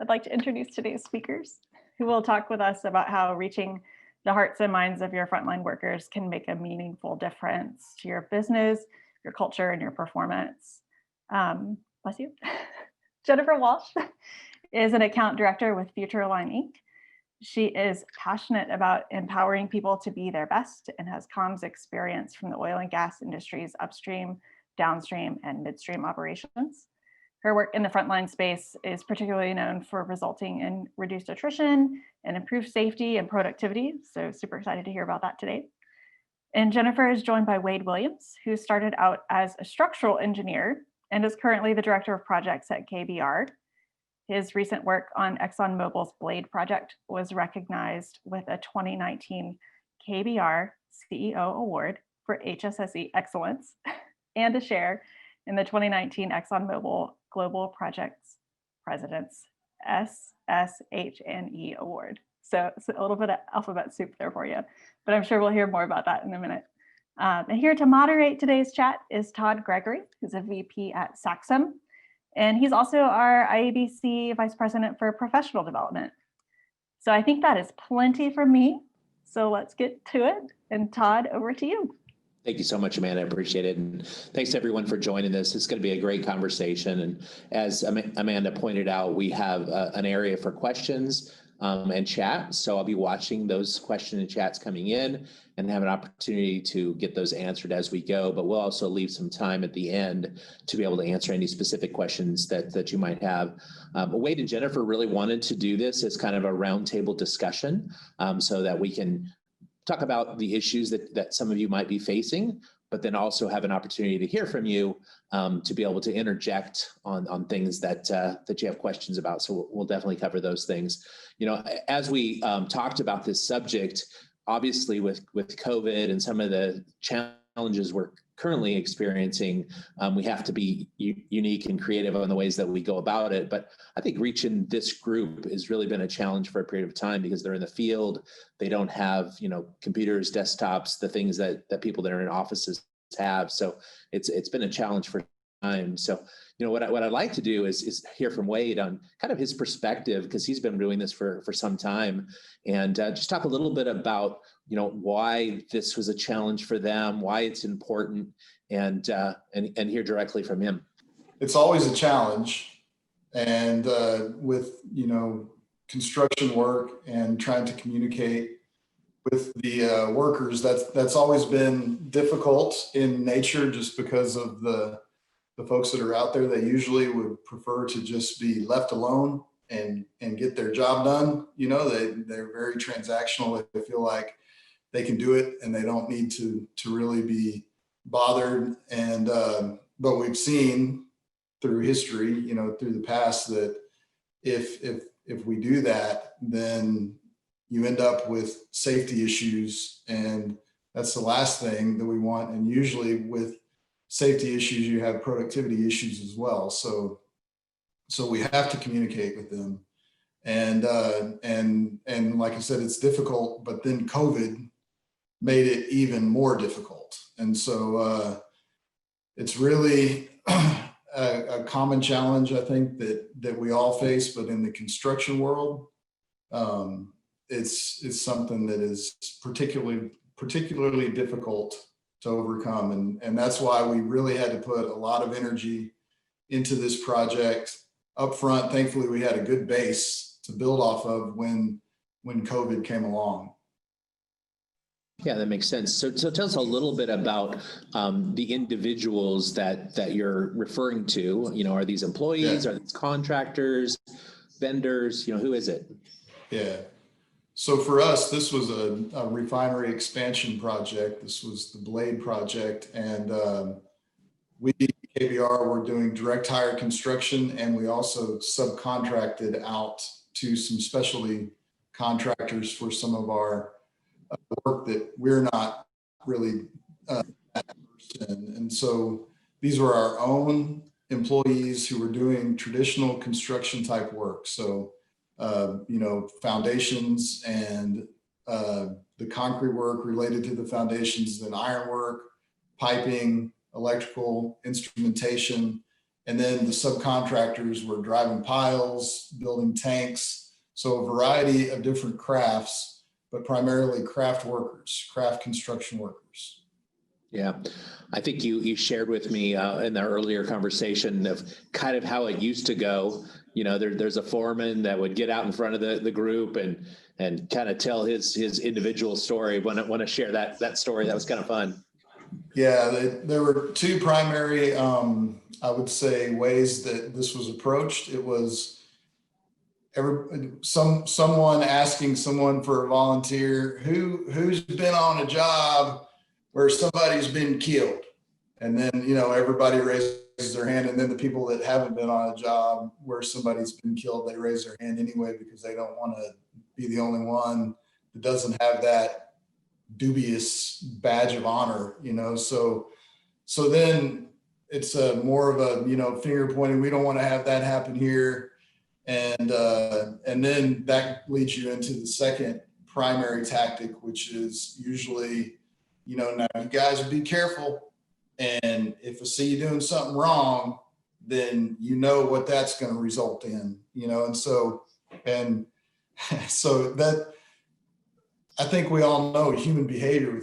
I'd like to introduce today's speakers, who will talk with us about how reaching the hearts and minds of your frontline workers can make a meaningful difference to your business, your culture, and your performance. Bless you. Jennifer Walsh is an account director with futureAlign Inc. She is passionate about empowering people to be their best and has comms experience from the oil and gas industry's upstream, downstream, and midstream operations. Her work in the frontline space is particularly known for resulting in reduced attrition and improved safety and productivity. So super excited to hear about that today. And Jennifer is joined by Wade Williams, who started out as a structural engineer and is currently the director of projects at KBR. His recent work on ExxonMobil's Blade project was recognized with a 2019 KBR CEO Award for HSSE Excellence and a share in the 2019 ExxonMobil Global Projects President's SSH&E Award. So it's a little bit of alphabet soup there for you, but I'm sure we'll hear more about that in a minute. And here to moderate today's chat is Todd Gregory, who's a VP at Saxum. And he's also our IABC Vice President for Professional Development. So I think that is plenty for me. So let's get to it. And Todd, over to you. Thank you so much, Amanda. I appreciate it. And thanks to everyone for joining this. It's going to be a great conversation. And as Amanda pointed out, we have an area for questions and chat. So I'll be watching those questions and chats coming in and have an opportunity to get those answered as we go. But we'll also leave some time at the end to be able to answer any specific questions that you might have. But Wade and Jennifer really wanted to do this as kind of a roundtable discussion so that we can talk about the issues that some of you might be facing, but then also have an opportunity to hear from you to be able to interject on things that you have questions about. So we'll definitely cover those things. You know, as we talked about this subject, obviously with COVID and some of the challenges we're currently experiencing, we have to be unique and creative on the ways that we go about it. But I think reaching this group has really been a challenge for a period of time because they're in the field. They don't have, computers, desktops, the things that people that are in offices have. So it's been a challenge for time. So, what I'd like to do is hear from Wade on kind of his perspective, because he's been doing this for some time, and just talk a little bit about, why this was a challenge for them, why it's important, and hear directly from him. It's always a challenge, and with construction work and trying to communicate with the workers, that's always been difficult in nature, just because of the folks that are out there. They usually would prefer to just be left alone and get their job done. They're very transactional. They feel like they can do it and they don't need to really be bothered. And but we've seen through history, through the past, that if we do that, then you end up with safety issues, and that's the last thing that we want. And usually with safety issues, you have productivity issues as well. So we have to communicate with them. And like I said, it's difficult, but then COVID made it even more difficult. And so it's really a common challenge, I think, that we all face, but in the construction world, it's something that is particularly difficult to overcome. And that's why we really had to put a lot of energy into this project up front. Thankfully, we had a good base to build off of when COVID came along. Yeah, that makes sense. So tell us a little bit about the individuals that you're referring to. Are these employees? Yeah. Are these contractors, vendors? Who is it? Yeah. So for us, this was a refinery expansion project. This was the Blade project. And we, KBR, were doing direct hire construction, and we also subcontracted out to some specialty contractors for some of our work that we're not really versed in. And so these were our own employees who were doing traditional construction type work. So foundations and the concrete work related to the foundations, then ironwork, piping, electrical, instrumentation. And then the subcontractors were driving piles, building tanks. So a variety of different crafts, but primarily craft workers, craft construction workers. Yeah, I think you shared with me in the earlier conversation of kind of how it used to go. You know, there's a foreman that would get out in front of the group and kind of tell his individual story. Want to share that story? That was kind of fun. Yeah, there were two primary, I would say, ways that this was approached. It was someone asking someone for a volunteer who's been on a job where somebody's been killed, and then everybody raises their hand, and then the people that haven't been on a job where somebody's been killed, they raise their hand anyway because they don't want to be the only one that doesn't have that dubious badge of honor, so then it's more of a finger pointing. We don't want to have that happen here, and then that leads you into the second primary tactic, which is usually now you guys be careful, and if I see you doing something wrong, then what that's going to result in, and so that, I think we all know human behavior,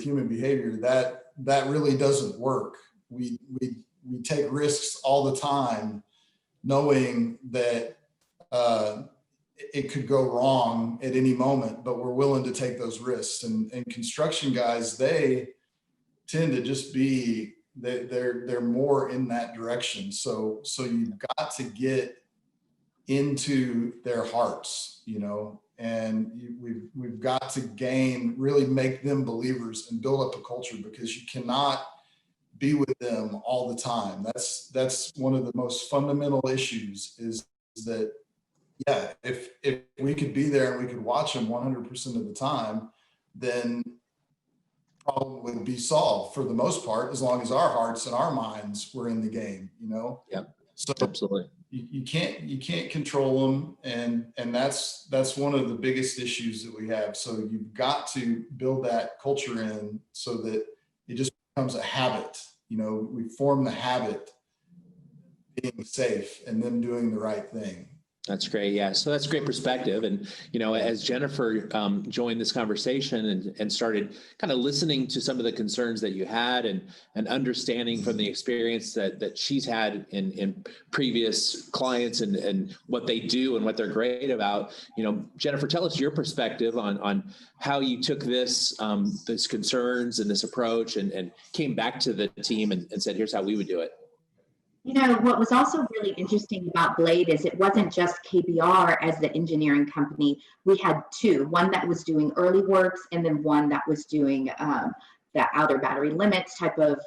that really doesn't work. We take risks all the time, knowing that it could go wrong at any moment, but we're willing to take those risks. And construction guys, they tend to just be, they're more in that direction. So you've got to get into their hearts, and we've got to really make them believers and build up a culture, because you cannot be with them all the time. That's one of the most fundamental issues, is that, yeah, if we could be there and we could watch them 100% of the time, then problem would be solved for the most part, as long as our hearts and our minds were in the game, Yeah, so absolutely. You can't control them, and that's one of the biggest issues that we have. So you've got to build that culture in so that it just becomes a habit. We form the habit of being safe and them doing the right thing. That's great. Yeah. So that's great perspective. And, as Jennifer joined this conversation and started kind of listening to some of the concerns that you had and understanding from the experience that she's had in previous clients and what they do and what they're great about, Jennifer, tell us your perspective on how you took this concerns and this approach and came back to the team and said, here's how we would do it. What was also really interesting about Blade is it wasn't just KBR as the engineering company. We had two, one that was doing early works and then one that was doing the outer battery limits type of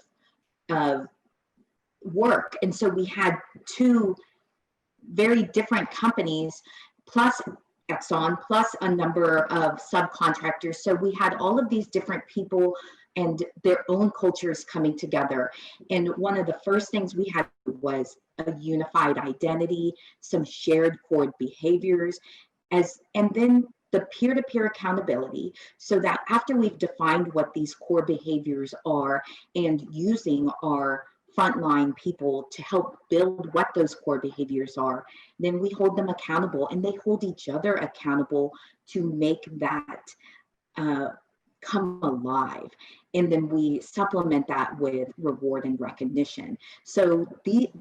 work. And so we had two very different companies, plus Exxon, plus a number of subcontractors. So we had all of these different people and their own cultures coming together. And one of the first things we had was a unified identity, some shared core behaviors, and then the peer-to-peer accountability, so that after we've defined what these core behaviors are and using our frontline people to help build what those core behaviors are, then we hold them accountable, and they hold each other accountable to make that come alive. And then we supplement that with reward and recognition. So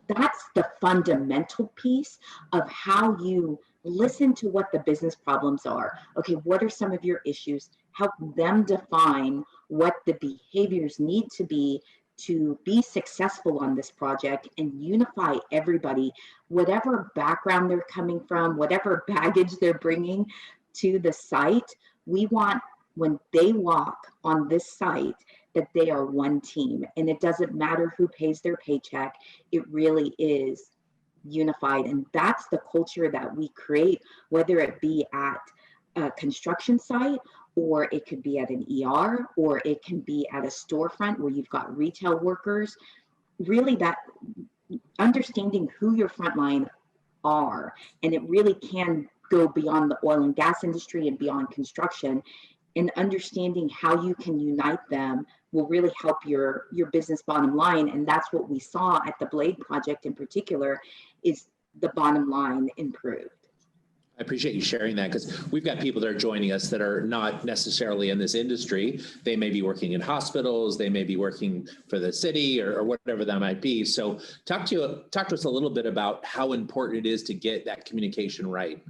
that's the fundamental piece of how you listen to what the business problems are. Okay, what are some of your issues? Help them define what the behaviors need to be successful on this project, and unify everybody, whatever background they're coming from, whatever baggage they're bringing to the site. We want, when they walk on this site, that they are one team, and it doesn't matter who pays their paycheck. It really is unified, and that's the culture that we create, whether it be at a construction site, or it could be at an ER, or it can be at a storefront where you've got retail workers. Really, that understanding who your frontline are, and it really can go beyond the oil and gas industry and beyond construction. and understanding how you can unite them will really help your business bottom line. And that's what we saw at the Blade project in particular, is the bottom line improved. I appreciate you sharing that, because we've got people that are joining us that are not necessarily in this industry. They may be working in hospitals, they may be working for the city, or whatever that might be. So talk to us a little bit about how important it is to get that communication right.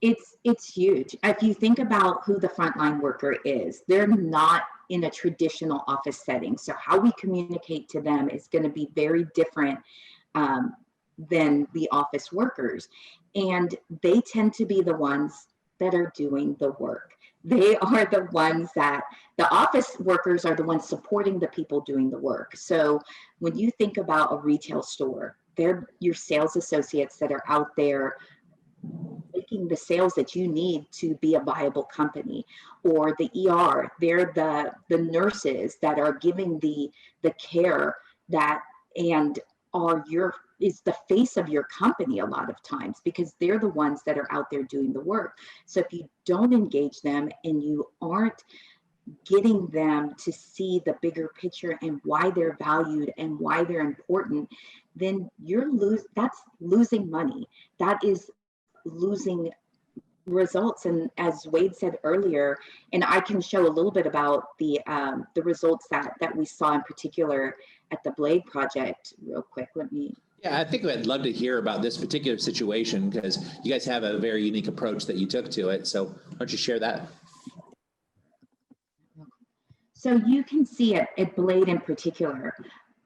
It's huge. If you think about who the frontline worker is, they're not in a traditional office setting. So how we communicate to them is going to be very different than the office workers. And they tend to be the ones that are doing the work. They are the ones that, the office workers are the ones supporting the people doing the work. So when you think about a retail store, they're your sales associates that are out there making the sales that you need to be a viable company. Or the ER, they're the nurses that are giving the care that, and is the face of your company a lot of times, because they're the ones that are out there doing the work. So if you don't engage them and you aren't getting them to see the bigger picture and why they're valued and why they're important, then that's losing money. That is losing results. And as Wade said earlier, and I can show a little bit about the results that we saw in particular at the Blade project real quick. Yeah, I think I'd love to hear about this particular situation, because you guys have a very unique approach that you took to it. So why don't you share that? So you can see at Blade in particular,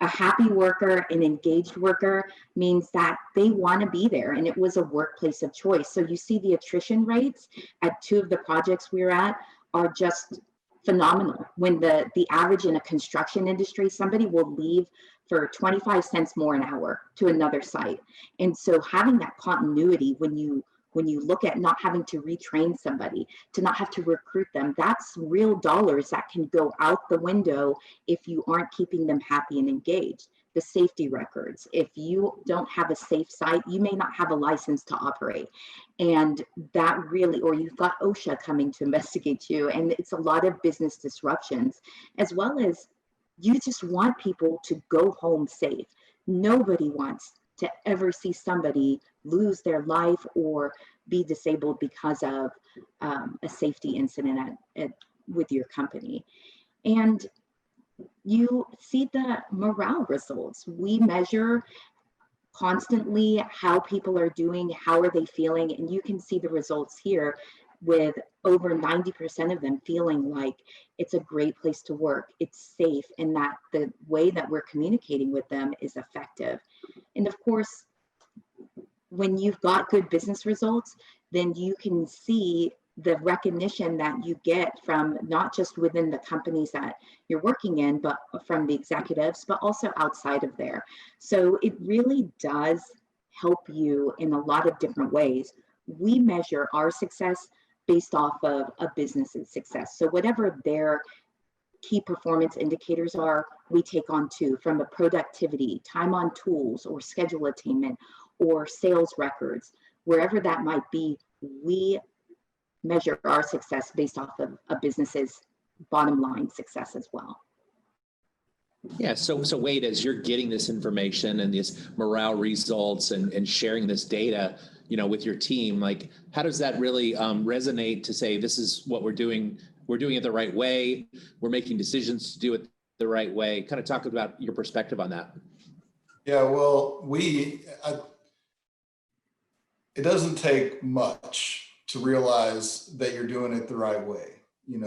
a happy worker, an engaged worker means that they want to be there, and it was a workplace of choice. So you see the attrition rates at 2 of the projects we were at are just phenomenal. When the average in a construction industry, somebody will leave for 25 cents more an hour to another site. And so having that continuity, when you look at not having to retrain somebody, to not have to recruit them, that's real dollars that can go out the window if you aren't keeping them happy and engaged. The safety records, if you don't have a safe site, you may not have a license to operate. And that really, or you've got OSHA coming to investigate you, and it's a lot of business disruptions, as well as you just want people to go home safe. Nobody wants to ever see somebody lose their life or be disabled because of a safety incident with your company. And you see the morale results. We measure constantly how people are doing, how are they feeling, and you can see the results here with over 90% of them feeling like it's a great place to work, it's safe, and that the way that we're communicating with them is effective. And of course, when you've got good business results, then you can see the recognition that you get from not just within the companies that you're working in, but from the executives, but also outside of there. So it really does help you in a lot of different ways. We measure our success based off of a business's success. So whatever their key performance indicators are, we take on too, from a productivity, time on tools, or schedule attainment, or sales records, wherever that might be, we measure our success based off of a business's bottom line success as well. Yeah, so Wade, as you're getting this information and these morale results and sharing this data, with your team, like, how does that really resonate to say, this is what we're doing it the right way, we're making decisions to do it the right way? Kind of talk about your perspective on that. Yeah, well, it doesn't take much to realize that you're doing it the right way. You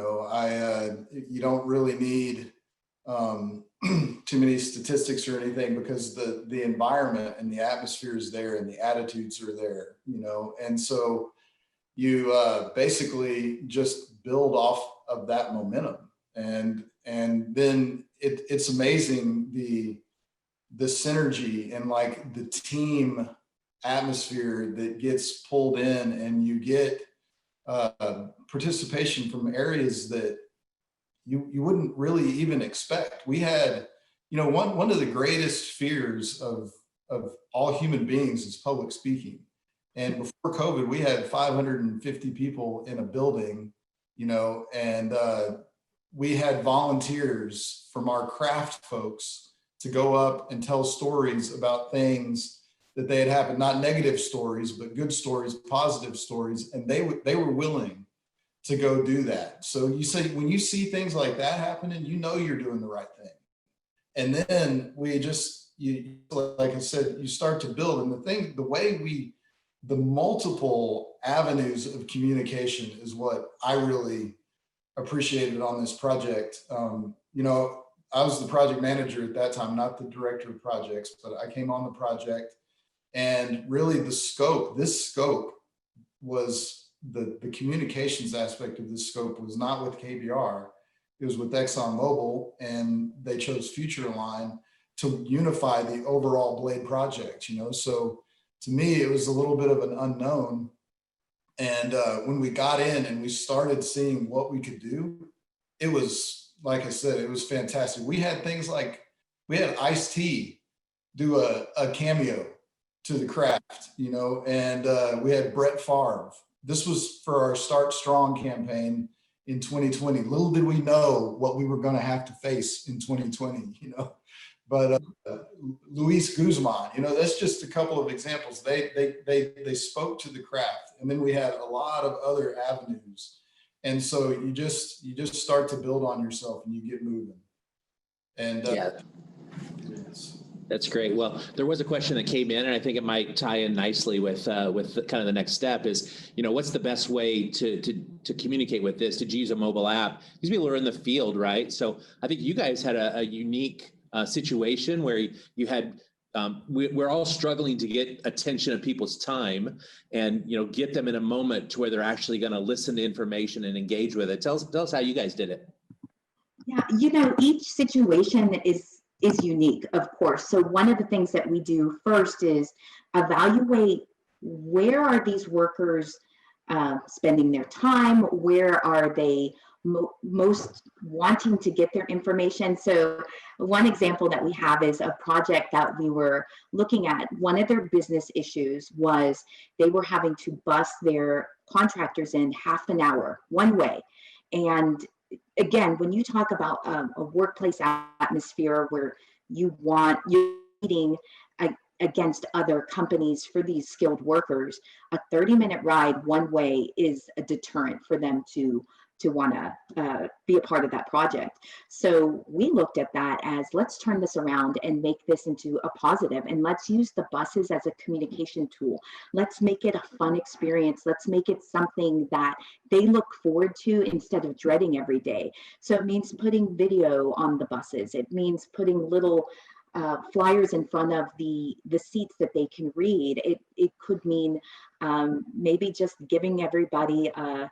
don't really need too many statistics or anything, because the environment and the atmosphere is there and the attitudes are there, and so you basically just build off of that momentum, and then it's amazing the synergy and like the team atmosphere that gets pulled in, and you get participation from areas that you wouldn't really even expect. We had, one of the greatest fears of all human beings is public speaking. And before COVID, we had 550 people in a building and we had volunteers from our craft folks to go up and tell stories about things that they had happened, not negative stories, but good stories, positive stories. And they were willing to go do that. So when you see things like that happening, you're doing the right thing. And then like I said, you start to build. And the multiple avenues of communication is what I really appreciated on this project. I was the project manager at that time, not the director of projects, but I came on the project, and really this scope was the communications aspect of this scope was not with KBR. It was with ExxonMobil, and they chose futureAlign to unify the overall Blade project, So to me, it was a little bit of an unknown. And when we got in and we started seeing what we could do, it was, like I said, it was fantastic. We had things like, we had Ice-T do a cameo to the craft, and we had Brett Favre. This was for our Start Strong campaign in 2020. Little did we know what we were going to have to face in 2020, But Luis Guzman, that's just a couple of examples. They spoke to the craft, and then we had a lot of other avenues. And so you just start to build on yourself, and you get moving. And That's great. Well, there was a question that came in, and I think it might tie in nicely with kind of the next step is, what's the best way to communicate with this? Did you use a mobile app? These people are in the field, right? So I think you guys had a unique situation where you had, we're all struggling to get attention of people's time and, get them in a moment to where they're actually going to listen to information and engage with it. Tell us how you guys did it. Yeah, each situation is unique, of course. So one of the things that we do first is evaluate where are these workers spending their time, where are they most wanting to get their information. So one example that we have is a project that we were looking at. One of their business issues was they were having to bus their contractors in half an hour one way. And again, when you talk about a workplace atmosphere where you're meeting against other companies for these skilled workers, a 30-minute ride one way is a deterrent for them to want to be a part of that project. So we looked at that as, let's turn this around and make this into a positive, and let's use the buses as a communication tool. Let's make it a fun experience. Let's make it something that they look forward to instead of dreading every day. So it means putting video on the buses. It means putting little flyers in front of the seats that they can read. It could mean maybe just giving everybody a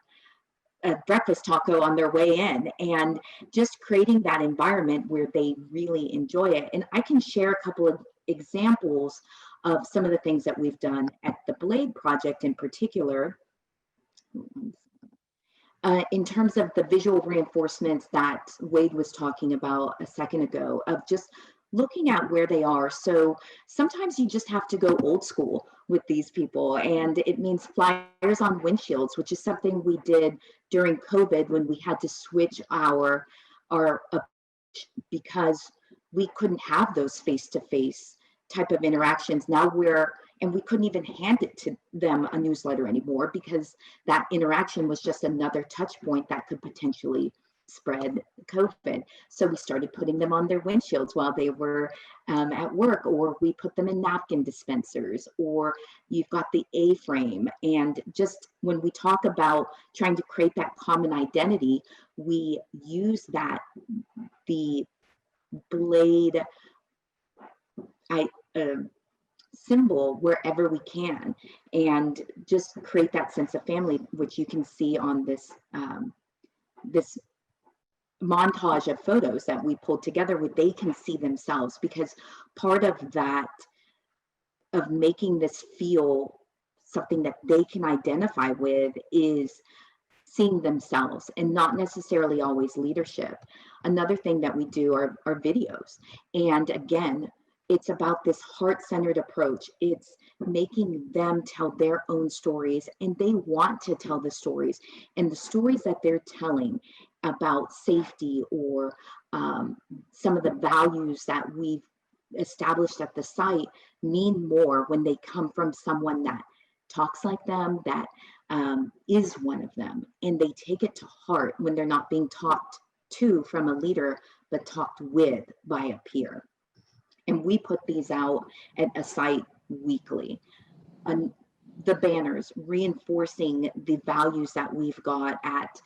breakfast taco on their way in, and just creating that environment where they really enjoy it. And I can share a couple of examples of some of the things that we've done at the Blade project in particular. In terms of the visual reinforcements that Wade was talking about a second ago, of just looking at where they are. So sometimes you just have to go old school with these people, and it means flyers on windshields, which is something we did during COVID when we had to switch our because we couldn't have those face-to-face type of interactions. Now we couldn't even hand it to them a newsletter anymore, because that interaction was just another touch point that could potentially spread COVID. So we started putting them on their windshields while they were at work, or we put them in napkin dispensers, or you've got the A-frame. And just when we talk about trying to create that common identity, we use the Blade symbol wherever we can, and just create that sense of family, which you can see on this this montage of photos that we pulled together, where they can see themselves, because part of that, of making this feel something that they can identify with, is seeing themselves, and not necessarily always leadership. Another thing that we do are videos. And again, it's about this heart-centered approach. It's making them tell their own stories, and they want to tell the stories. And the stories that they're telling about safety or some of the values that we've established at the site mean more when they come from someone that talks like them, that is one of them. And they take it to heart when they're not being talked to from a leader, but talked with by a peer. And we put these out at a site weekly. The banners reinforcing the values that we've got at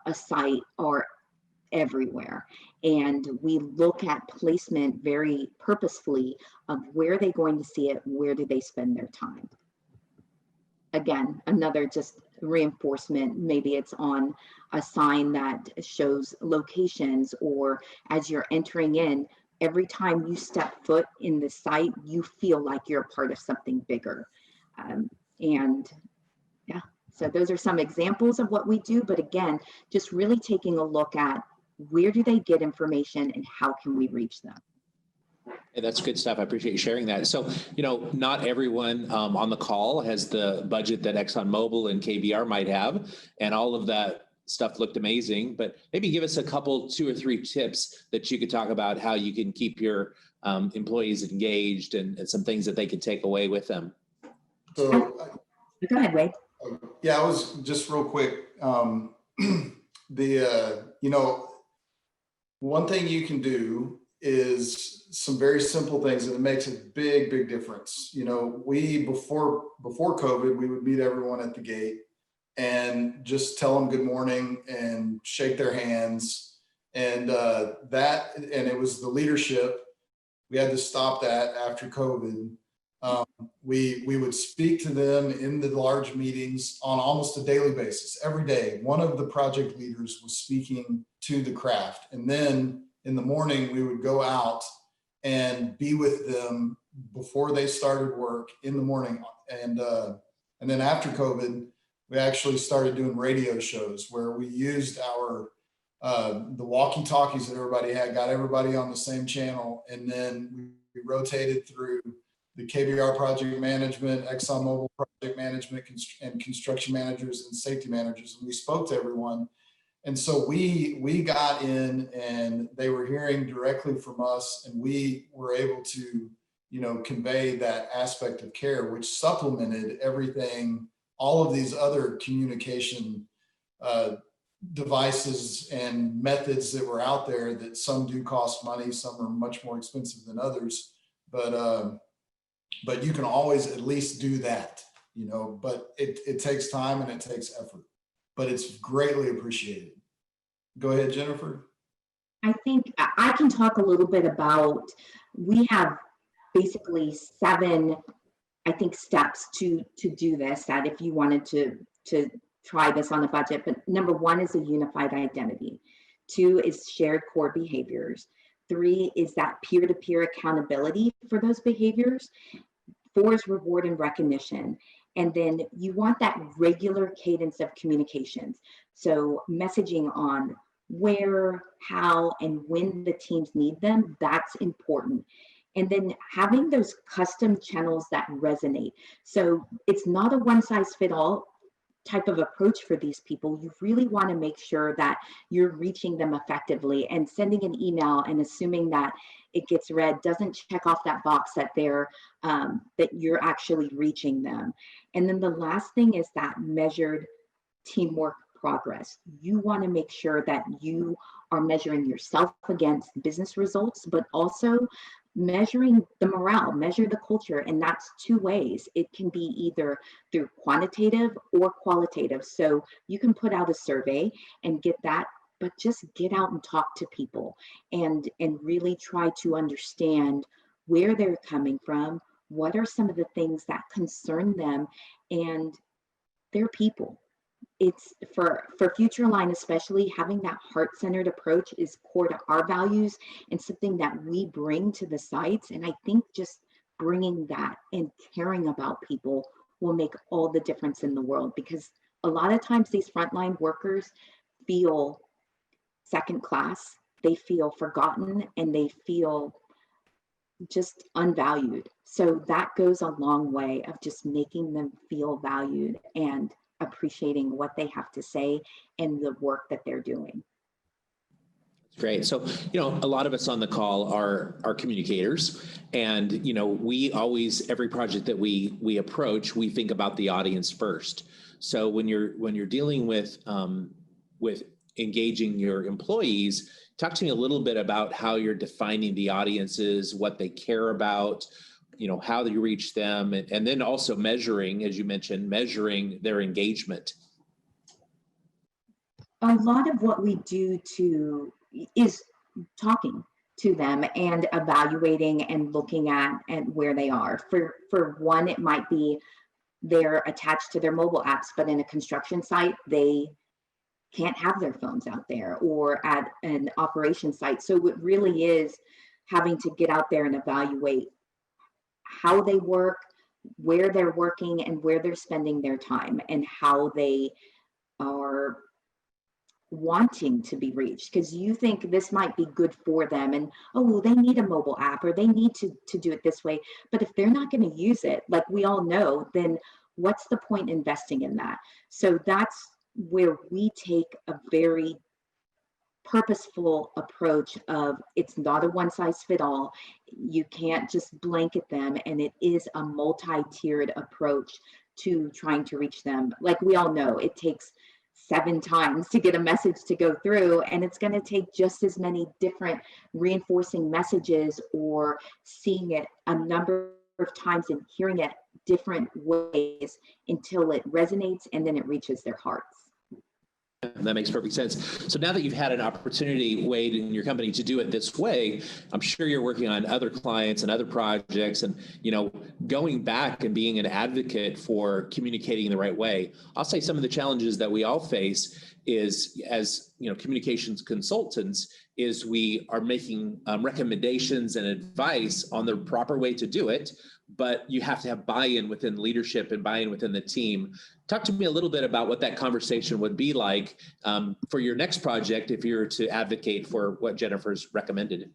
a site are everywhere. And we look at placement very purposefully of where they're going to see it, where do they spend their time. Again, another just reinforcement, maybe it's on a sign that shows locations, or as you're entering in, every time you step foot in the site, you feel like you're a part of something bigger. And yeah, so those are some examples of what we do. But again, just really taking a look at where do they get information and how can we reach them. Hey, that's good stuff. I appreciate you sharing that. So, not everyone on the call has the budget that ExxonMobil and KBR might have, and all of that stuff looked amazing, but maybe give us a couple, 2 or 3 tips that you could talk about how you can keep your employees engaged and some things that they could take away with them. So, Go ahead, Wade. yeah, I was just real quick. One thing you can do is some very simple things, and it makes a big, big difference. Before COVID, we would meet everyone at the gate and just tell them good morning and shake their hands. And it was the leadership. We had to stop that after COVID. We would speak to them in the large meetings on almost a daily basis. Every day, one of the project leaders was speaking to the craft. And then in the morning, we would go out and be with them before they started work in the morning. And then after COVID, we actually started doing radio shows where we used the walkie-talkies that everybody had, got everybody on the same channel. And then we rotated through the KBR project management, ExxonMobil project management, and construction managers and safety managers. And we spoke to everyone. And so we got in, and they were hearing directly from us, and we were able to, convey that aspect of care, which supplemented everything, all of these other communication devices and methods that were out there, that some do cost money, some are much more expensive than others. But you can always at least do that, but it takes time and it takes effort, but it's greatly appreciated. Go ahead, Jennifer. I think I can talk a little bit about, we have basically 7, steps to do this, that if you wanted to try this on a budget. But number 1 is a unified identity. 2 is shared core behaviors. 3 is that peer-to-peer accountability for those behaviors. 4 is reward and recognition. And then you want that regular cadence of communications. So messaging on where, how, and when the teams need them, that's important. And then having those custom channels that resonate. So it's not a one-size-fits-all type of approach for these people. You really want to make sure that you're reaching them effectively, and sending an email and assuming that it gets read doesn't check off that box that that you're actually reaching them. And then the last thing is that measured teamwork progress. You want to make sure that you are measuring yourself against business results, but also measuring the morale, measure the culture. And that's 2 ways. It can be either through quantitative or qualitative. So you can put out a survey and get that, but just get out and talk to people and really try to understand where they're coming from, what are some of the things that concern them, and they're people. It's for futureAlign, especially, having that heart-centered approach is core to our values and something that we bring to the sites. And I think just bringing that and caring about people will make all the difference in the world, because a lot of times these frontline workers feel second class, they feel forgotten, and they feel just unvalued. So that goes a long way of just making them feel valued and appreciating what they have to say and the work that they're doing. Great. So, a lot of us on the call are communicators, and, we always, every project that we approach, we think about the audience first. So when you're dealing with engaging your employees, talk to me a little bit about how you're defining the audiences, what they care about, how you reach them, and then also measuring, as you mentioned, measuring their engagement. A lot of what we do is talking to them and evaluating and looking at where they are. For one, it might be they're attached to their mobile apps, but in a construction site, they can't have their phones out there, or at an operation site. So it really is having to get out there and evaluate how they work, where they're working, and where they're spending their time, and how they are wanting to be reached, because you think this might be good for them, and they need a mobile app, or they need to do it this way. But if they're not going to use it, like we all know, then what's the point investing in that? So that's where we take a very purposeful approach of, it's not a one size fit all. You can't just blanket them, and it is a multi-tiered approach to trying to reach them. Like we all know, it takes 7 times to get a message to go through, and it's going to take just as many different reinforcing messages, or seeing it a number of times and hearing it different ways until it resonates and then it reaches their hearts. That makes perfect sense. So now that you've had an opportunity, Wade, in your company to do it this way, I'm sure you're working on other clients and other projects, and, going back and being an advocate for communicating the right way. I'll say some of the challenges that we all face is, as communications consultants, is we are making recommendations and advice on the proper way to do it, but you have to have buy-in within leadership and buy-in within the team. Talk to me a little bit about what that conversation would be like for your next project, if you were to advocate for what Jennifer's recommended.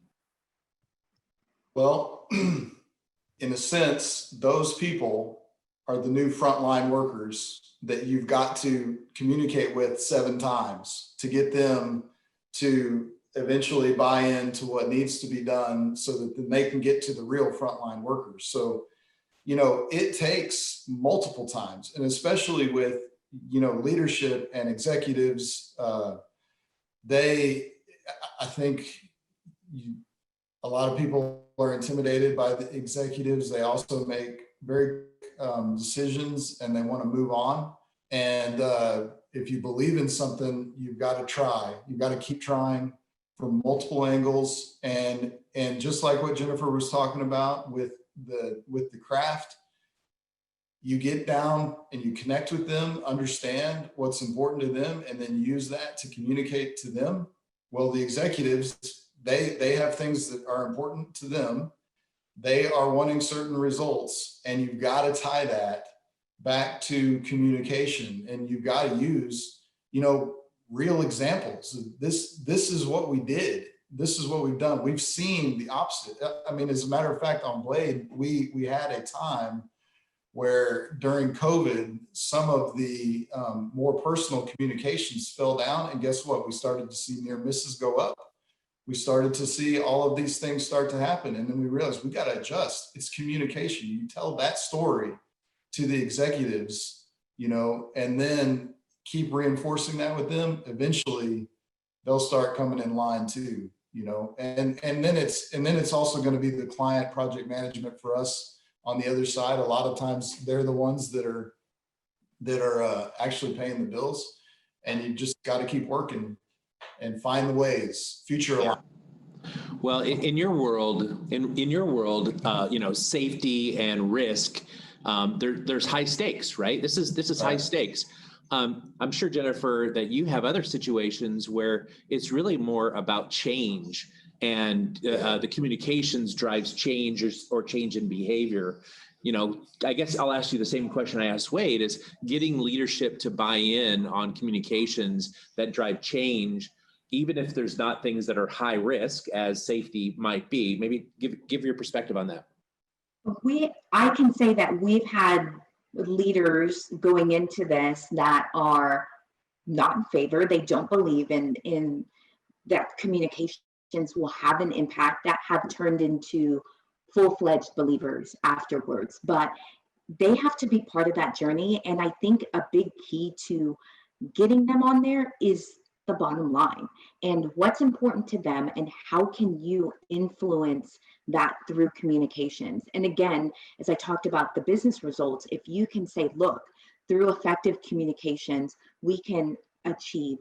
Well, in a sense, those people are the new frontline workers that you've got to communicate with 7 times to get them to eventually buy into what needs to be done, so that then they can get to the real frontline workers. So, it takes multiple times, and especially with, leadership and executives, I think a lot of people are intimidated by the executives. They also make very decisions, and they want to move on. And if you believe in something, you've got to try. You've got to keep trying from multiple angles. And just like what Jennifer was talking about with the craft, you get down and you connect with them, understand what's important to them, and then use that to communicate to them. Well, the executives, they have things that are important to them. They are wanting certain results, and you've got to tie that back to communication, and you've got to use, real examples. This is what we did. This is what we've done. We've seen the opposite. I mean, as a matter of fact, on Blade, we had a time where during COVID, some of the more personal communications fell down, and guess what? We started to see near misses go up. We started to see all of these things start to happen, and then we realized we got to adjust. It's communication. You tell that story to the executives, and then keep reinforcing that with them. Eventually, they'll start coming in line too, and then it's also going to be the client project management for us on the other side. A lot of times they're the ones that are actually paying the bills, and you just got to keep working and find the ways. FutureAlign. Well, in your world, safety and risk, there's high stakes, right? This is high stakes. I'm sure, Jennifer, that you have other situations where it's really more about change, and the communications drives change or change in behavior. I guess I'll ask you the same question I asked Wade: is getting leadership to buy in on communications that drive change. even if there's not things that are high risk as safety might be? Maybe give your perspective on that. I can say that we've had leaders going into this that are not in favor. They don't believe in that communications will have an impact, that have turned into full-fledged believers afterwards. But they have to be part of that journey. And I think a big key to getting them on there is the bottom line and what's important to them, and how can you influence that through communications. And again, as I talked about the business results, if you can say, look, through effective communications, we can achieve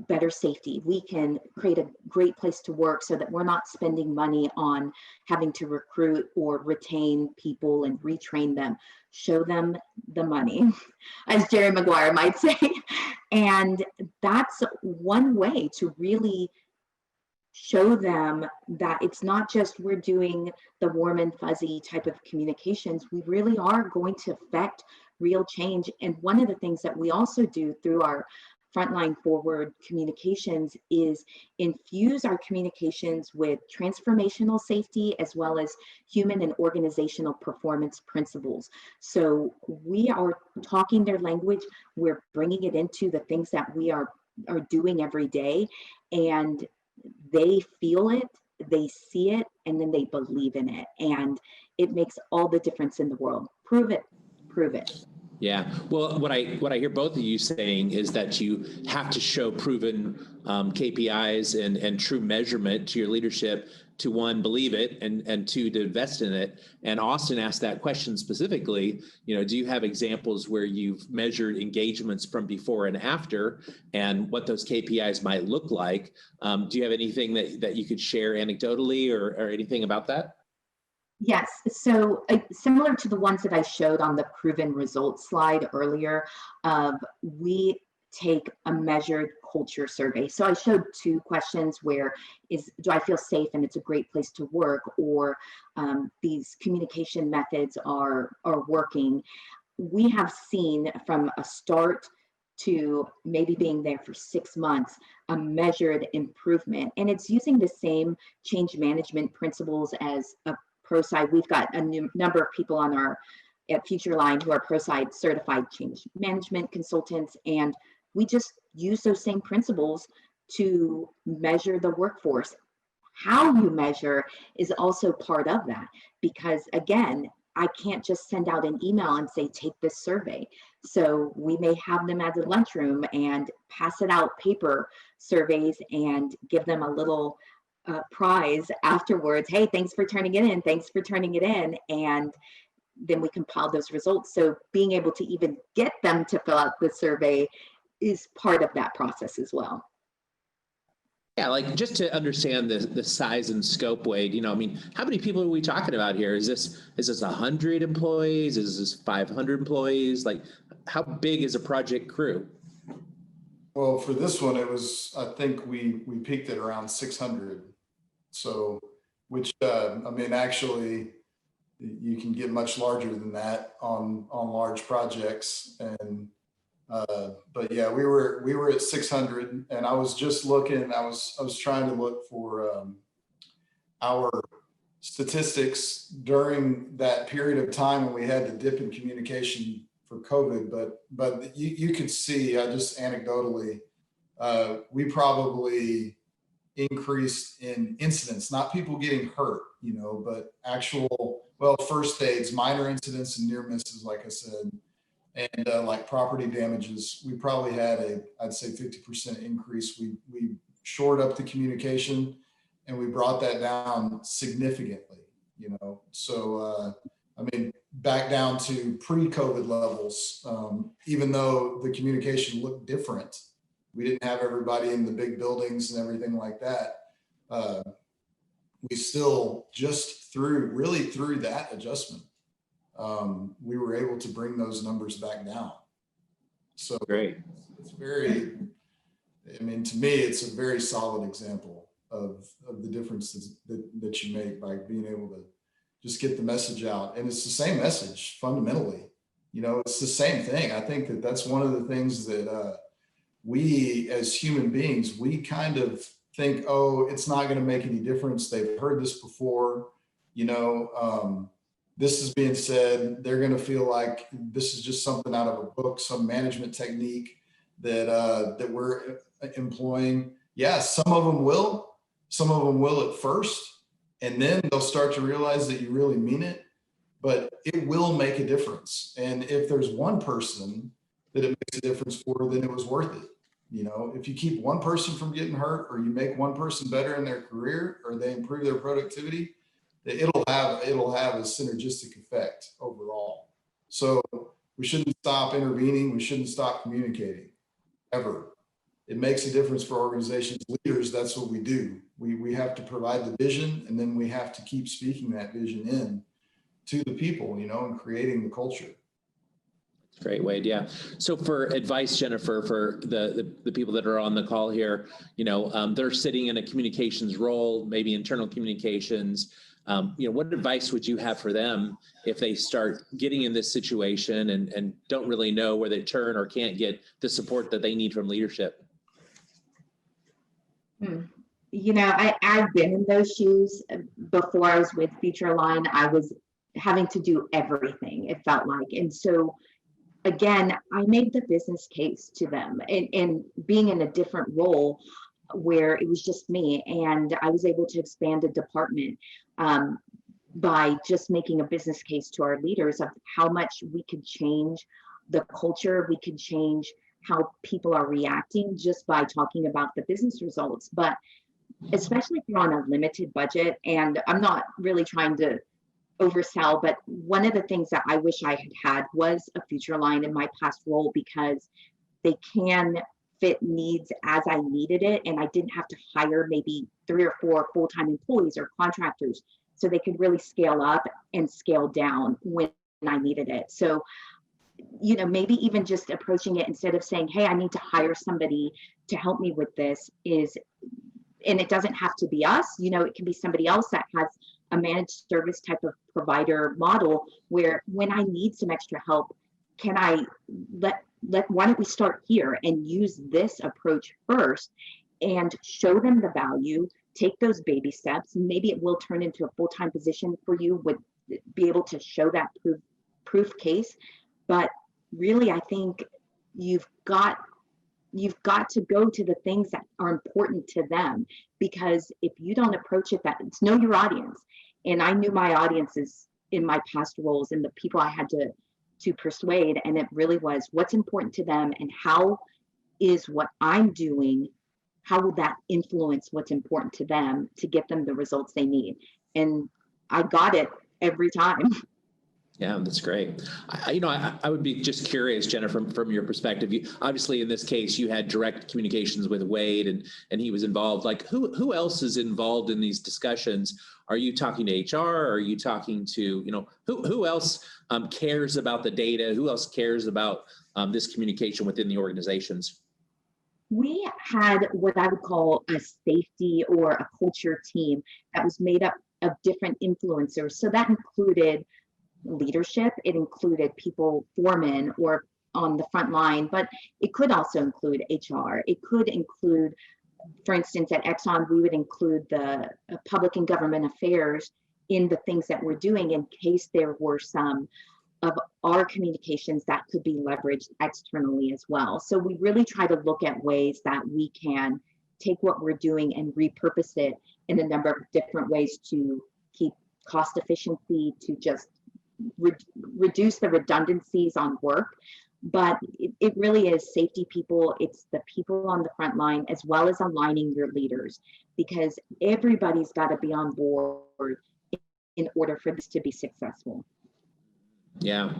better safety, we can create a great place to work so that we're not spending money on having to recruit or retain people and retrain them. Show them the money, as Jerry Maguire might say. And that's one way to really show them that it's not just we're doing the warm and fuzzy type of communications. We really are going to affect real change. And one of the things that we also do through our Frontline Forward communications is infuse our communications with transformational safety as well as human and organizational performance principles. So we are talking their language, we're bringing it into the things that we are doing every day, and they feel it, they see it, and then they believe in it. And it makes all the difference in the world. Prove it, prove it. Yeah, well, what I hear both of you saying is that you have to show proven KPIs and true measurement to your leadership to, one, believe it, and two, to invest in it. And Austin asked that question specifically, do you have examples where you've measured engagements from before and after and what those KPIs might look like? Do you have anything that you could share anecdotally or anything about that? Yes, so similar to the ones that I showed on the proven results slide earlier, we take a measured culture survey. So I showed two questions where do I feel safe and it's a great place to work, or these communication methods are working. We have seen from a start to maybe being there for 6 months, a measured improvement. And it's using the same change management principles as a ProSide. We've got a number of people on at futureAlign who are ProSide certified change management consultants, and we just use those same principles to measure the workforce. How you measure is also part of that, because again, I can't just send out an email and say, take this survey. So we may have them at the lunchroom and pass it out paper surveys and give them a little prize afterwards. Hey, thanks for turning it in. Thanks for turning it in. And then we compile those results. So being able to even get them to fill out the survey is part of that process as well. Yeah, like just to understand the size and scope, Wade, how many people are we talking about here? Is this 100 employees? Is this 500 employees? Like, how big is a project crew? Well, for this one, it was, I think we peaked at around 600. So, which, actually, you can get much larger than that on large projects. And, but yeah, we were at 600, and I was just looking, I was trying to look for our statistics during that period of time when we had the dip in communication for COVID, but you could see, just anecdotally, we probably increased in incidents, not people getting hurt, but actual, first aids, minor incidents and near misses, like I said, and like property damages. We probably had I'd say 50% increase. We shored up the communication and we brought that down significantly, so, back down to pre-COVID levels, even though the communication looked different. We didn't have everybody in the big buildings and everything like that. We still just through that adjustment, we were able to bring those numbers back down. So great. It's very, to me, it's a very solid example of the differences that you make by being able to just get the message out. And it's the same message fundamentally, it's the same thing. I think that's one of the things that we as human beings, we kind of think, oh, it's not going to make any difference. They've heard this before. This is being said. They're going to feel like this is just something out of a book, some management technique that we're employing. Yeah, some of them will. Some of them will at first, and then they'll start to realize that you really mean it. But it will make a difference. And if there's one person that it makes a difference for, then it was worth it. If you keep one person from getting hurt, or you make one person better in their career, or they improve their productivity, it'll have a synergistic effect overall. So we shouldn't stop intervening. We shouldn't stop communicating ever. It makes a difference for organizations. Leaders, that's what we do. We have to provide the vision, and then we have to keep speaking that vision in to the people, and creating the culture. Great, Wade. Yeah. So for advice, Jennifer, for the people that are on the call here, they're sitting in a communications role, maybe internal communications. What advice would you have for them if they start getting in this situation and don't really know where they turn or can't get the support that they need from leadership? I've been in those shoes before. I was with futureAlign. I was having to do everything, it felt like. And so again, I made the business case to them, and being in a different role where it was just me, and I was able to expand a department by just making a business case to our leaders of how much we could change the culture, we could change how people are reacting just by talking about the business results. But especially if you're on a limited budget, and I'm not really trying to oversell, but one of the things that I wish I had was a futureAlign in my past role, because they can fit needs as I needed it, and I didn't have to hire maybe 3 or 4 full-time employees or contractors, so they could really scale up and scale down when I needed it. So maybe even just approaching it, instead of saying, hey, I need to hire somebody to help me with this, and it doesn't have to be us, it can be somebody else that has a managed service type of provider model, where when I need some extra help, can I why don't we start here and use this approach first and show them the value, take those baby steps, and maybe it will turn into a full-time position for you, would be able to show that proof case. But really, I think you've got to go to the things that are important to them, because if you don't approach it, it's know your audience. And I knew my audiences in my past roles and the people I had to persuade, and it really was what's important to them, and how is what I'm doing, how will that influence what's important to them to get them the results they need. And I got it every time. Yeah, that's great. I would be just curious, Jennifer, from your perspective. Obviously, in this case, you had direct communications with Wade, and he was involved. Like, who else is involved in these discussions? Are you talking to HR? Are you talking to, who else cares about the data? Who else cares about this communication within the organizations? We had what I would call a safety or a culture team that was made up of different influencers. So that included leadership, it included people, foremen or on the front line, but it could also include HR. It could include, for instance, at Exxon, we would include the public and government affairs in the things that we're doing, in case there were some of our communications that could be leveraged externally as well. So we really try to look at ways that we can take what we're doing and repurpose it in a number of different ways to keep cost efficiency, to just reduce the redundancies on work. But it really is safety people. It's the people on the front line, as well as aligning your leaders, because everybody's got to be on board in order for this to be successful. Yeah,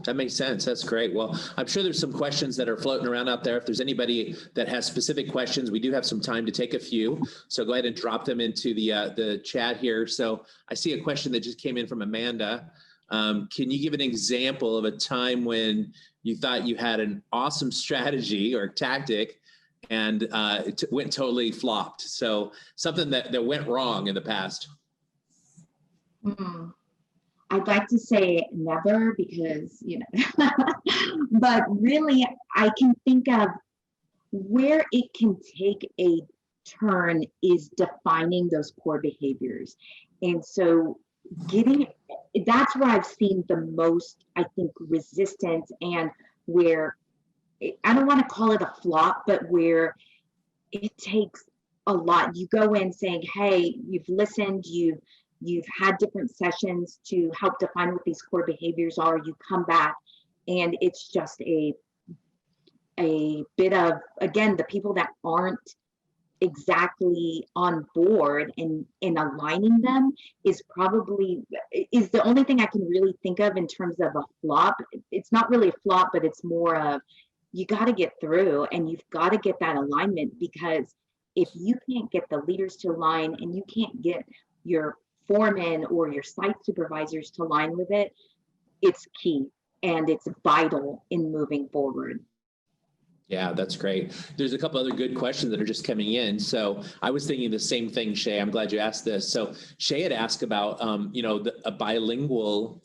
that makes sense. That's great. Well, I'm sure there's some questions that are floating around out there. If there's anybody that has specific questions, we do have some time to take a few. So go ahead and drop them into the chat here. So I see a question that just came in from Amanda. Can you give an example of a time when you thought you had an awesome strategy or tactic and it went totally flopped? So something that went wrong in the past. I'd like to say never, because, but really I can think of Where it can take a turn is defining those core behaviors. And so that's where I've seen the most, I think, resistance, and where I don't want to call it a flop, but where it takes a lot. You go in saying, hey, you've listened, you've had different sessions to help define what these core behaviors are. You come back and it's just a bit of, again, the people that aren't exactly on board and aligning them is the only thing I can really think of in terms of a flop. It's not really a flop, but it's more of, you got to get through and you've got to get that alignment, because if you can't get the leaders to align and you can't get your foremen or your site supervisors to align with it, it's key and it's vital in moving forward. Yeah, that's great. There's a couple other good questions that are just coming in. So I was thinking the same thing, Shay. I'm glad you asked this. So Shay had asked about, a bilingual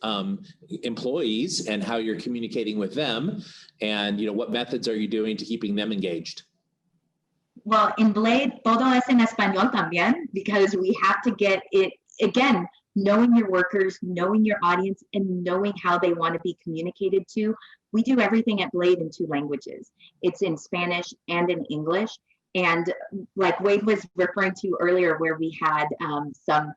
employees and how you're communicating with them, and what methods are you doing to keeping them engaged? Well, in Blade, todo es en español también, because we have to get it, again, knowing your workers, knowing your audience, and knowing how they want to be communicated to. We do everything at Blade in 2 languages. It's in Spanish and in English. And like Wade was referring to earlier, where we had some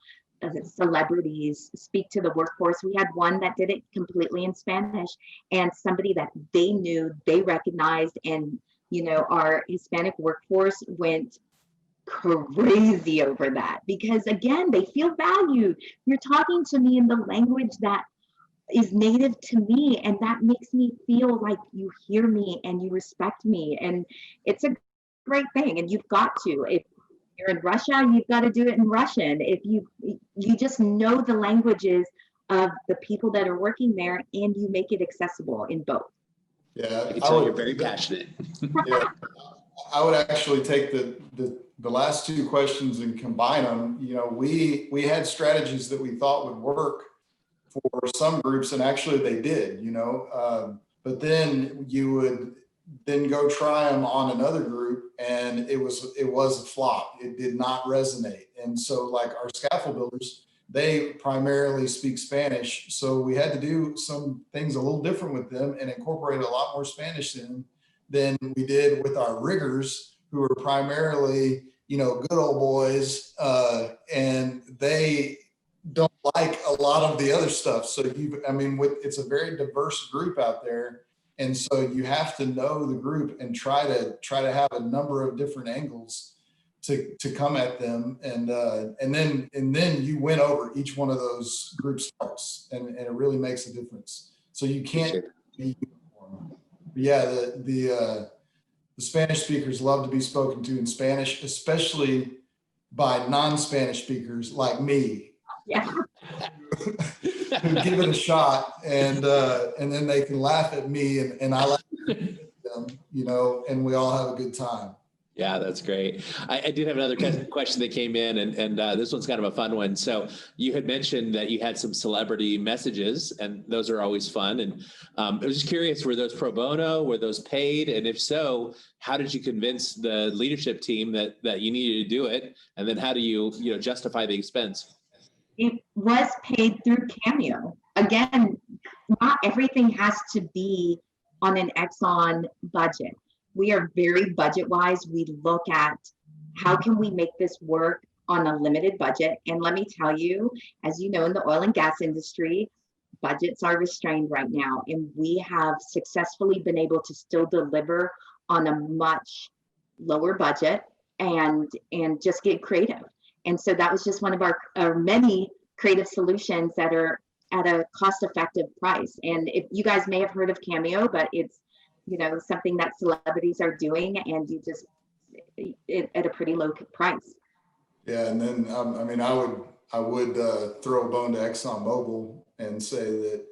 celebrities speak to the workforce. We had one that did it completely in Spanish, and somebody that they knew, they recognized, and our Hispanic workforce went crazy over that, because again, they feel valued. You're talking to me in the language that is native to me, and that makes me feel like you hear me and you respect me, and it's a great thing. And you've got to, if you're in Russia, you've got to do it in Russian. If you just know the languages of the people that are working there, and you make it accessible in both. Yeah, I can tell you're very passionate. Yeah, I would actually take the last 2 questions and combine them. We had strategies that we thought would work for some groups, and actually they did, but then you would then go try them on another group, and it was a flop. It did not resonate. And so, like, our scaffold builders, they primarily speak Spanish, so we had to do some things a little different with them and incorporate a lot more Spanish in than we did with our riggers, who are primarily, good old boys, and they don't like a lot of the other stuff. So it's a very diverse group out there. And so you have to know the group and try to have a number of different angles to come at them. And then you win over each one of those group starts, and it really makes a difference. So you can't be uniform. But yeah, the Spanish speakers love to be spoken to in Spanish, especially by non-Spanish speakers like me. Yeah. Who give it a shot, and then they can laugh at me, and I laugh at them, and we all have a good time. Yeah, that's great. I did have another question that came in, and this one's kind of a fun one. So you had mentioned that you had some celebrity messages, and those are always fun. And I was just curious, were those pro bono? Were those paid? And if so, how did you convince the leadership team that you needed to do it? And then how do you justify the expense? It was paid through Cameo. Again, not everything has to be on an Exxon budget. We are very budget wise. We look at how can we make this work on a limited budget. And let me tell you, as you know, in the oil and gas industry, budgets are restrained right now. And we have successfully been able to still deliver on a much lower budget and just get creative. And so that was just one of our many creative solutions that are at a cost-effective price. And if you guys may have heard of Cameo, but it's something that celebrities are doing, and you just at a pretty low price. Yeah, and then I would throw a bone to ExxonMobil and say that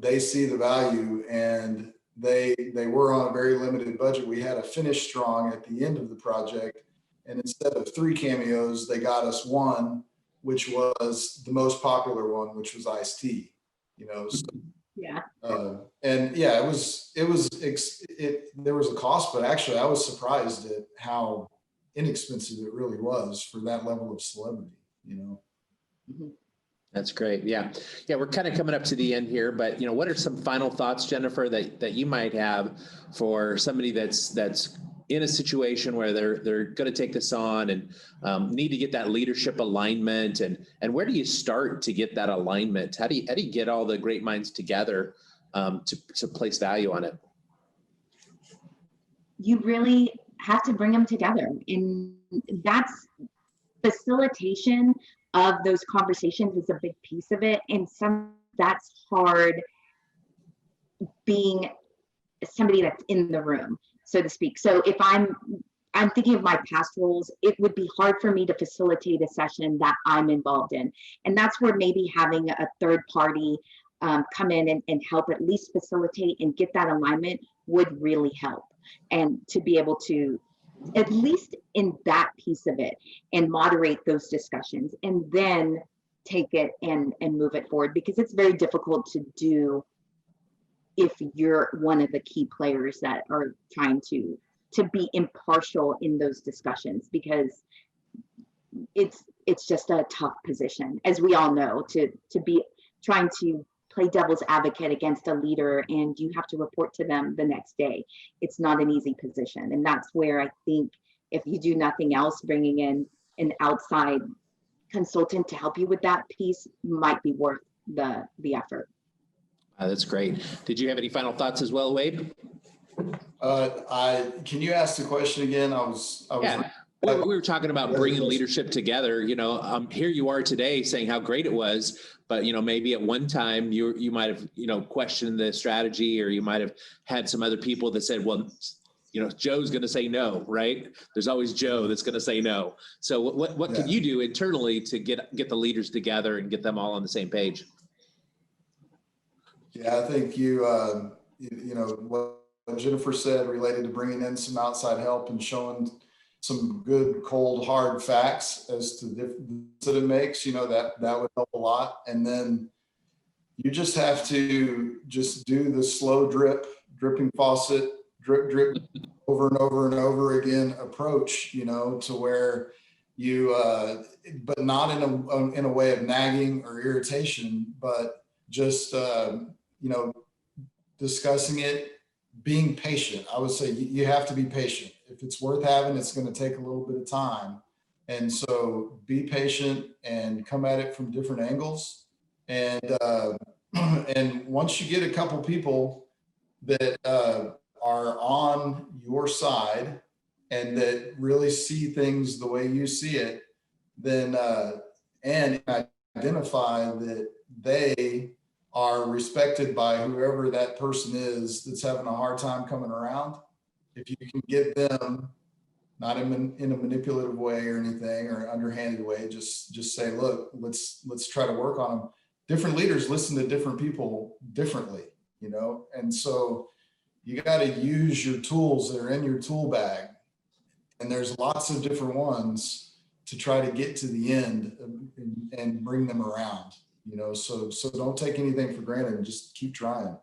they see the value, and they were on a very limited budget. We had a finish strong at the end of the project. And instead of 3 cameos, they got us 1, which was the most popular one, which was iced tea. So, yeah. And yeah, it was there was a cost, but actually I was surprised at how inexpensive it really was for that level of celebrity, you know? Mhm. That's great. Yeah. Yeah. We're kind of coming up to the end here, but what are some final thoughts, Jennifer, that you might have for somebody that's in a situation where they're going to take this on and need to get that leadership alignment, and where do you start to get that alignment? How do you get all the great minds together to place value on it? You really have to bring them together, and that's facilitation of those conversations is a big piece of it. And that's hard being somebody that's in the room, so to speak. So if I'm thinking of my past roles, it would be hard for me to facilitate a session that I'm involved in. And that's where maybe having a third party come in and help at least facilitate and get that alignment would really help. And to be able to, at least in that piece of it, and moderate those discussions, and then take it and move it forward, because it's very difficult to do if you're one of the key players that are trying to be impartial in those discussions, because it's just a tough position, as we all know, to be trying to play devil's advocate against a leader, and you have to report to them the next day. It's not an easy position. And that's where I think, if you do nothing else, bringing in an outside consultant to help you with that piece might be worth the effort. That's great. Did you have any final thoughts as well, Wade? Can you ask the question again? Yeah. We were talking about bringing leadership together. Here you are today saying how great it was, but maybe at one time you might have questioned the strategy, or you might have had some other people that said, well, Joe's going to say no, right? There's always Joe that's going to say no. So what can you do internally to get the leaders together and get them all on the same page? Yeah, I think what Jennifer said related to bringing in some outside help and showing some good, cold, hard facts as to the difference that it makes, that would help a lot. And then you just have to just do the slow dripping faucet, drip over and over and over again approach, to where you, but not in a way of nagging or irritation, but just, discussing it, being patient. I would say you have to be patient. If it's worth having, it's going to take a little bit of time. And so be patient and come at it from different angles. And and once you get a couple people that are on your side and that really see things the way you see it, then and identify that they are respected by whoever that person is that's having a hard time coming around. If you can get them, not in a manipulative way or anything, or underhanded way, just say, look, let's try to work on them. Different leaders listen to different people differently, and so you got to use your tools that are in your tool bag. And there's lots of different ones to try to get to the end and bring them around. So don't take anything for granted and just keep trying.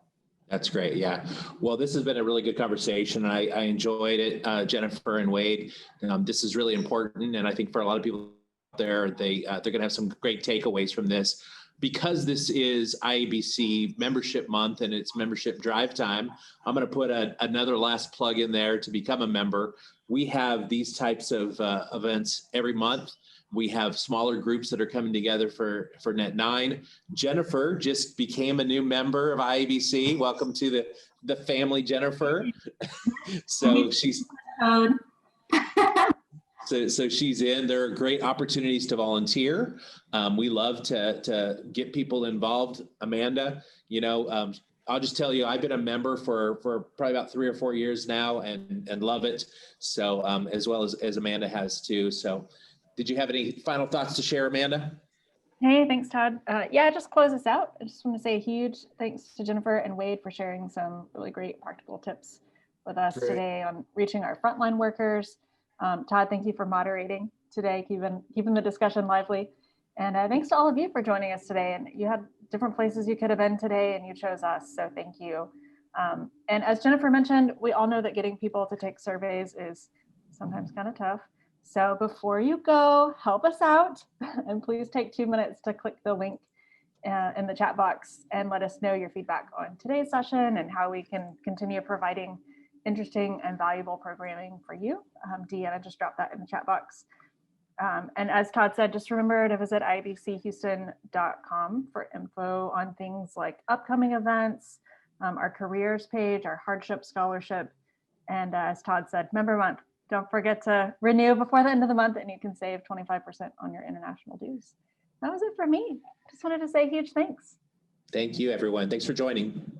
That's great. Yeah. Well, this has been a really good conversation. I enjoyed it, Jennifer and Wade. This is really important. And I think for a lot of people out there, they're going to have some great takeaways from this. Because this is IABC membership month and it's membership drive time, I'm going to put another last plug in there to become a member. We have these types of events every month. We have smaller groups that are coming together for Net 9. Jennifer just became a new member of IABC. Welcome to the family, Jennifer. So she's so she's in. There are great opportunities to volunteer. We love to get people involved. Amanda, I'll just tell you, I've been a member for probably about 3 or 4 years now and love it. So as well as Amanda has too. So did you have any final thoughts to share, Amanda? Hey, thanks, Todd. Just close us out. I just want to say a huge thanks to Jennifer and Wade for sharing some really great practical tips with us today on reaching our frontline workers. Todd, thank you for moderating today, keeping the discussion lively. And thanks to all of you for joining us today. And you had different places you could have been today and you chose us. So thank you. And as Jennifer mentioned, we all know that getting people to take surveys is sometimes kind of tough. So before you go, help us out and please take 2 minutes to click the link in the chat box and let us know your feedback on today's session and how we can continue providing interesting and valuable programming for you. Deanna just dropped that in the chat box. And as Todd said, just remember to visit IABCHouston.com for info on things like upcoming events, our careers page, our hardship scholarship, and as Todd said, member month. Don't forget to renew before the end of the month and you can save 25% on your international dues. That was it for me. Just wanted to say huge thanks. Thank you, everyone. Thanks for joining.